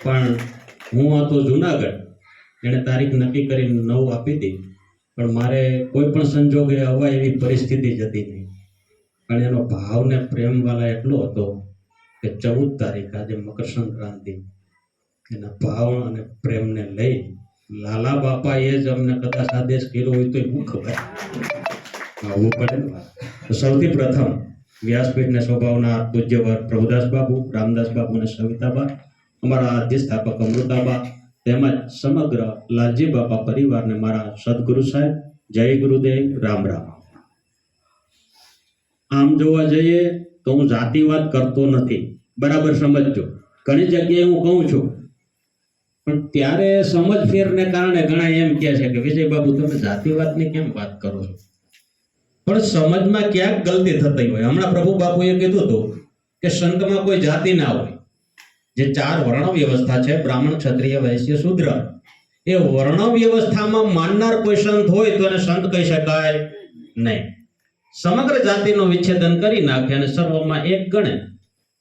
પણ હું હતો જુનાગઢ, એને તારીખ નક્કી કરીને 9 આપી હતી, પણ મારે કોઈ પણ સંજોગે હવા એવી પરિસ્થિતિ જતી નહીં. પણ એનો ભાવ ને પ્રેમ વાળા એટલો હતો કે 14 તારીખ આજે મકર સંક્રાંતિ, એના ભાવ અને પ્રેમને લઈ લાલા બાપાએ જ અમને કદાચ આદેશ કર્યો હોય તો હું ખબર આવવું પડે ને. તો સૌથી પ્રથમ વ્યાસપીઠને શોભાવનાર પૂજ્યવર પ્રભુદાસ બાપુ, રામદાસ બાપુ અને સવિતાબા, અમારા અધિષ્ઠાપક અમૃતાબા, તેમજ સમગ્ર લાલજી બાપા પરિવારને મારા સદગુરુ સાહેબ જય ગુરુદેવ, રામ રામ. આમ જોવા જઈએ તો હું જાતિવાદ કરતો નથી, બરાબર સમજજો. ઘણી જગ્યાએ હું કહું છું, પણ ત્યારે સમજ ફેરને કારણે ઘણા એમ કહે છે કે વિજય બાબુ તમે જાતિવાદની કેમ વાત કરો છો? પણ સમજમાં ક્યાંક ગલતી થતી હોય. હમણાં પ્રભુ બાપુએ કીધું હતું કે સંતમાં કોઈ જાતિ ના હોય. જે 4 વર્ણ વ્યવસ્થા છે, બ્રાહ્મણ, ક્ષત્રિય, વૈશ્ય, શૂદ્ર, એ વર્ણ વ્યવસ્થામાં માનનાર કોઈ સંત હોય તો એને સંત કહી શકાય નહીં. સમગ્ર જાતિનો વિચ્છેદન કરી નાખે અને સર્વમાં એક ગણે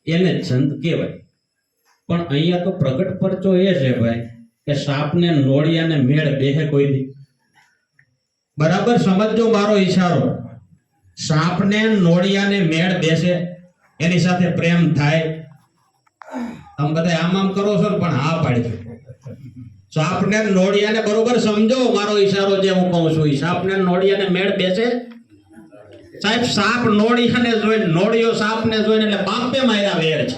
એને જ સંત કહેવાય. પણ અહીંયા તો પ્રગટ પરચો એ છે ભાઈ કે સાપને નોળિયાને મેળ બેહે કોઈ દી. બરાબર સમજજો મારો ઈશારો. સાપને નોળિયાને મેળ બેસે, એની સાથે પ્રેમ થાય. તમે બધા આમ કરો છો ને, પણ હા પાડી છે. સાપને નોળિયાને બરોબર સમજો મારો ઈશારો જે હું કહું છું. સાપને નોળિયાને મેળ બેસે. સાહેબ સાપ નોળિયાને જોઈને, નોળિયો સાપને જોઈને એટલે બાપે માર્યા વેર છે.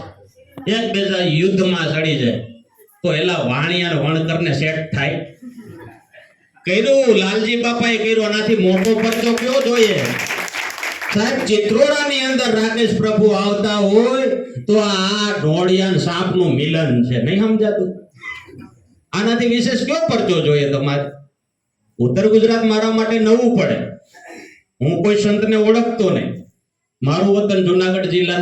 એક બેજા યુદ્ધમાં સડી જાય તો એલા વાણિયા અને વણકરને સેટ થાય. કર્યું લાલજી બાપાએ કર્યું, આનાથી મોટો પરચો કયો જોઈએ? સાહેબ ચિત્રોડાની અંદર રાકેશ પ્રભુ આવતા હોય તો આ ઢોળિયા સાપનું મિલન છે, નહીં સમજાતું? આનાથી વિશેષ કયો પરચો જોઈએ તમારે? ઉત્તર ગુજરાત મારા માટે નવું પડે. હું કોઈ સંતને ઓળખતો નહીં. મારું વતન જુનાગઢ જિલ્લાના